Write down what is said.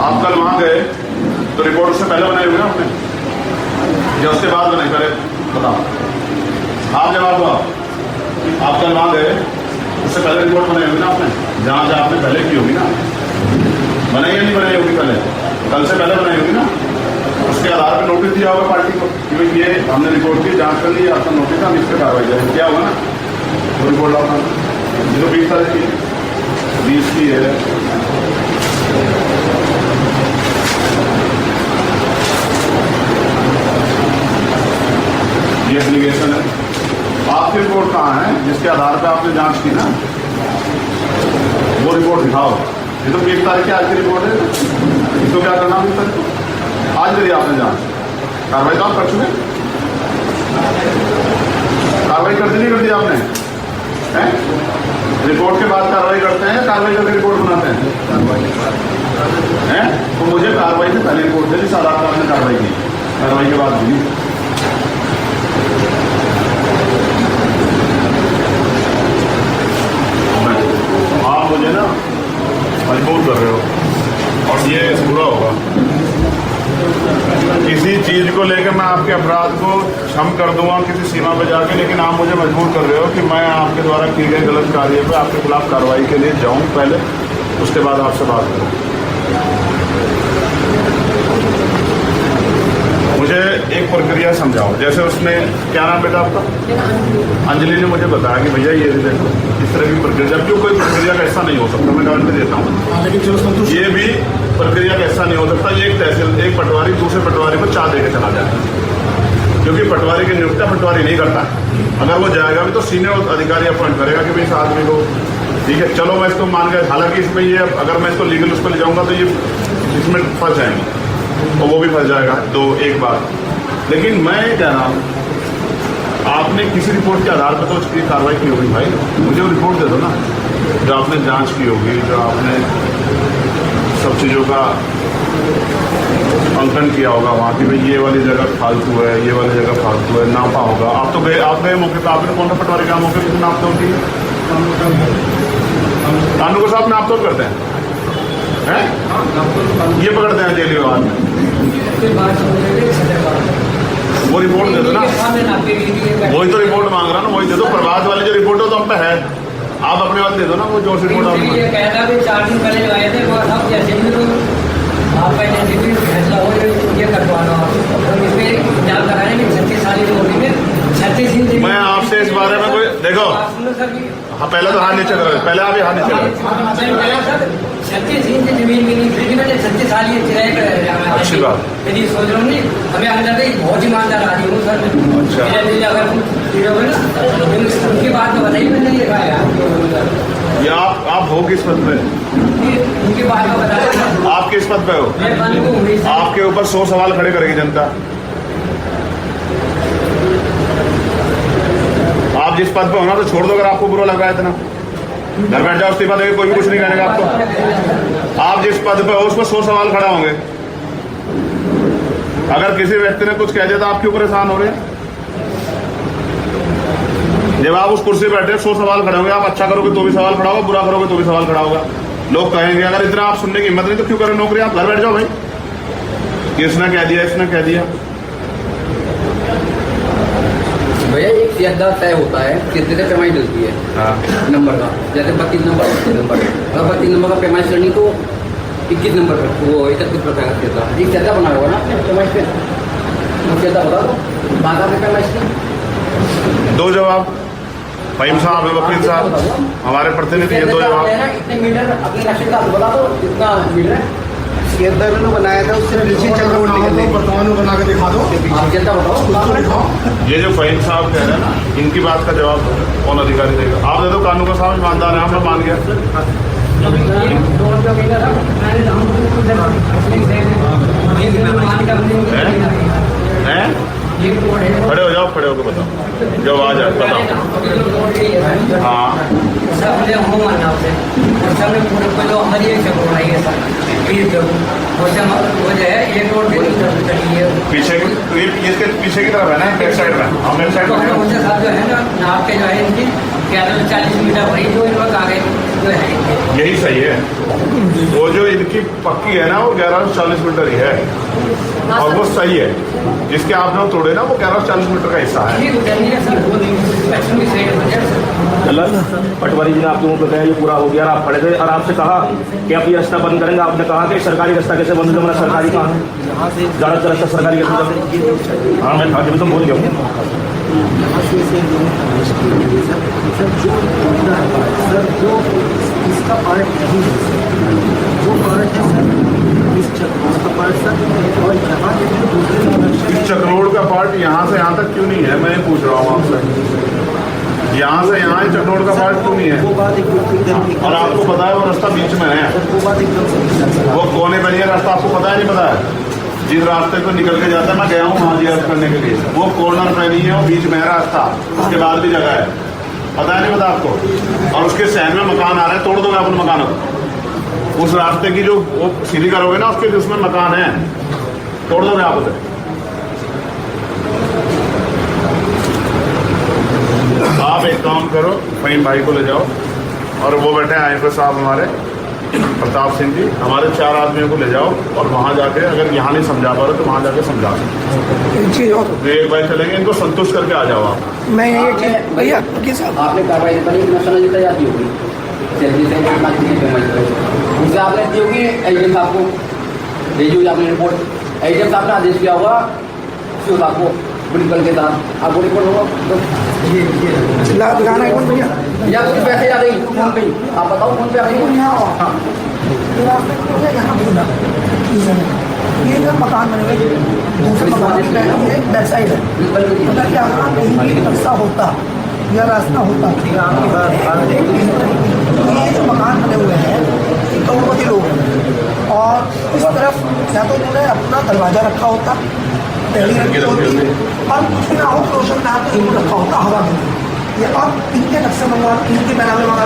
आप कल वहाँ गए तो रिपोर्ट उससे पहले बनाई होगी ना आपने, या उसके बाद बनाई? पहले बताओ, आप जवाब दो। आप कल वहाँ गए, उससे पहले रिपोर्ट बनाई होगी ना आपने, जहाँ जहाँ आपने पहले की होगी ना, बनाई या नहीं बनाई होगी? पहले कल से पहले बनाई होगी ना। उसके आधार पर नोटिस दिया होगा पार्टी को कि भाई ये हमने रिपोर्ट की, जांच कर ली, आपका नोटिस हम इस पर कार्रवाई करें, क्या होगा ना? वो रिपोर्ट आपका जो 20 तारीख की 20 की है, ये एप्लीकेशन है। आपकी रिपोर्ट कहाँ है जिसके आधार पर आपने जांच की ना, वो रिपोर्ट दिखाओ। ये तो 20 तारीख की आज की रिपोर्ट है, इसको क्या करना? 20 तारीख को आज करिए आपने जांच, कार्रवाई तो आप कर चुके, कार्रवाई कर दी नहीं कर दी आपने? हैं? रिपोर्ट के बाद कार्रवाई करते हैं, कार्रवाई करके रिपोर्ट बनाते हैं? तो मुझे कार्रवाई से पहले रिपोर्ट दे, जिस आधार पर आपने कार्रवाई की, कार्रवाई के बाद दी। आप मुझे ना मजबूर कर रहे हो और ये बुरा होगा। किसी चीज को लेकर मैं आपके अपराध को क्षम कर दूंगा किसी सीमा पर जाके, लेकिन आप मुझे मजबूर कर रहे हो कि मैं आपके द्वारा किए गए गलत कार्य पर आपके खिलाफ कार्रवाई के लिए जाऊं पहले, उसके बाद आपसे बात करूं। मुझे एक प्रक्रिया समझाओ, जैसे उसने, क्या नाम बेटा आपका? अंजलि ने मुझे बताया कि भैया ये देखो इस तरह की प्रक्रिया, जबकि कोई प्रक्रिया का ऐसा नहीं हो सकता, मैं गारंटी देता हूँ। ये भी प्रक्रिया का ऐसा नहीं हो सकता एक तहसील, एक पटवारी दूसरे पटवारी को चाह देकर चला जाए, क्योंकि पटवारी की नियुक्ति पटवारी नहीं करता। अगर वो जाएगा भी तो सीनियर अधिकारी अपॉइंट करेगा कि भाई इस आदमी को, ठीक है चलो मैं इसको मान गया। हालांकि इसमें ये अगर मैं इसको लीगल उस पर ले जाऊंगा तो ये इसमें फंस जाएंगे और वो भी फंस जाएगा, तो एक बात। लेकिन मैं कह रहा हूँ आपने किसी रिपोर्ट के आधार पर तो उसकी कार्रवाई की होगी भाई, मुझे वो रिपोर्ट दे दो ना, जो आपने जांच की होगी, जो आपने सब चीज़ों का अंकन किया होगा वहाँ की, भाई ये वाली जगह फालतू है, ये वाली जगह फालतू है, नापा होगा। आप तो गए, आप गए मौके पर, आपने कौन सा पटवारी का मौके पर नाप तोड़ की? कानून को साथ नाप तोड़ करते हैं, ये पकड़ते हैं जेल विभाग में। वो रिपोर्ट दे दो ना, वही तो रिपोर्ट मांग रहा ना, वही दे दो। प्रभात वाली जो रिपोर्ट है तो हम पे है, आप अपने वाले दे दो ना, वो जो रिपोर्ट आप 4 दिन पहले लगाए थे वो सब जैसे भी तो आप जैसे भी फैसला हो ये करवाना, इसमें जांच कराने में 36 साल की होती है। 36 दिन मैं आपसे इस बारे में कोई देखो, हाँ पहले तो हाथ नीचे करो, पहले आप ही हाथ नीचे करो। 36 दिन से जमीन मिली, फिर भी मैंने 36 साल ये किराए का अच्छी बात, यदि सोच रहा हूँ नहीं, हमें अंदर से बहुत ईमानदार आदमी हूँ सर। अच्छा, अगर उनकी बात तो बताइए, मैंने ये कहा यार ये आप हो किस पद पे? उनकी बात को बताया, आप किस पद पे हो? आपके ऊपर 100 सवाल खड़े करेगी जनता। आप जिस पद पे हो ना तो छोड़ दो, अगर आपको बुरा लग रहा है इतना, घर बैठ जाओ, इस्तीफा देंगे, कोई भी कुछ नहीं करेगा आपको। आप जिस पद पे हो उस पर 100 सवाल खड़ा होंगे। अगर किसी व्यक्ति ने कुछ कह दिया तो आप क्यों परेशान हो रहे हैं? जब आप उस कुर्सी पर बैठे 100 सवाल खड़े होंगे, आप अच्छा करोगे तो भी सवाल खड़ा होगा, बुरा करोगे तो भी सवाल खड़ा होगा। लोग कहेंगे अगर इतना आप सुनने की हिम्मत नहीं तो क्यों करें नौकरी, आप घर बैठ जाओ भाई, इसने कह दिया, इसने कह दिया। भैया एक सीधा तय होता है, कितने से पेमाई मिलती है नंबर का, जैसे 32 नंबर 32 नंबर, अगर 32 नंबर का पेमाई करनी तो 21 नंबर पर वो 31 रुपये का देता है। एक सीधा बना हुआ ना पेमाई पे, सीधा बता दो बाधा में पेमाई से दो जवाब भाई साहब है, वकील साहब हमारे प्रतिनिधि है, दो जवाब। इतने मीटर अपने नक्शे का बता दो, कितना मीटर बनाया था उससे बना के दिखा दो, बताओ। ये जो फहीम साहब कह रहे हैं ना, इनकी बात का जवाब कौन अधिकारी देगा? आप दे दो, कानून का साहब ईमानदार है, हम लोग मान गया। खड़े हो जाओ, खड़े होकर बताओ, जब आ जाए बताओ। हाँ पीछे इसके पीछे की तरफ है ना, बैक साइड में, हाँ बैक साइड में जो है ना नाप के जो है इनकी 40 मीटर वही जो इन लोग आ गए तो है ही। यही सही है। वो जो इनकी पक्की है ना वो 1140 मीटर ही है और वो सही है। जिसके आप लोग तोड़े ना वो 1140 मीटर का हिस्सा है। ये उधर नहीं है सर, वो पश्चिम की साइड हो जाए सर। गलत पटवारी जी ने आप लोगों को बताया ये पूरा हो गया और आप खड़े थे और आपसे कहा कि आप ये रास्ता बंद करेंगे। आपने कहा कि सरकारी रास्ता कैसे बंद होगा, सरकारी कहाँ है, ज़्यादातर रास्ता सरकारी कैसे। हाँ मैं था तो बोल गया हूँ। यहाँ से इसे लोगों को अरेस्ट किए गए सर जो टूटा है पार्ट सर जो इसका पार्ट नहीं है सर वो पार्ट है सर इस चक्रोड़ का पार्ट सर और यहाँ देखिए दूसरे कनेक्शन इस चक्रोड़ का पार्ट यहाँ से यहाँ तक क्यों नहीं है, मैं पूछ रहा हूँ आपसे। यहाँ से यहाँ चक्रोड़ का पार्ट क्यों नहीं है? वो बात एकदम और आपको पता है वो रास्ता बीच में है, सर वो बात एकदम सही वो कोने पर ये रास्ता आपको पता है नहीं पता है? जिस रास्ते पे निकल के जाता है, मैं गया हूँ वहाँ जीआरएफ करने के लिए, वो कॉर्नर पे नहीं है, वो बीच में है रास्ता, उसके बाद भी जगह है, पता है नहीं पता आपको? और उसके सहन में मकान आ रहे हैं, तोड़ दोगे अपने मकानों को। उस रास्ते की जो वो सीधी करोगे ना उसके उसमें मकान है, तोड़ दोगे आप उसे। आप एक काम करो, फहीम भाई को ले जाओ और वो बैठे आईएफएस साहब हमारे प्रताप सिंह जी, हमारे 4 आदमियों को ले जाओ और वहाँ जाके अगर यहाँ नहीं समझा पा रहे तो वहाँ जाके समझा सकते। एक चीज़ और तो एक बार चलेंगे, इनको संतुष्ट करके आ जाओ आप। मैं ये चीज़ भैया वकील साहब आपने कार्रवाई करी कि नशा नहीं जाती होगी जल्दी से उनसे आपने दी होगी एजेंट साहब को भेजी हुई आपने रिपोर्ट, एजेंट साहब ने आदेश किया होगा शिव साहब को मेडिकल के साथ आपको रिपोर्ट होगा तो दिखाना है कौन भैया या कुछ पैसे आ गई फोन पे आप बताओ फोन पे आ गई हाँ यहाँ बोला ये जो मकान बने हुए दूसरे मकान की बैक साइड है। अगर यहाँ कहीं भी रास्ता होता या रास्ता होता ये जो मकान बने हुए हैं ये करोड़पति लोग हैं और इस तरफ या तो उन्होंने अपना दरवाजा रखा होता, पहली रखी होती और कुछ ना हो रोशन ना तो इनको रखा होता हवा में। ये अब इनके नक्शे मंगवा इनके बनावे मंगा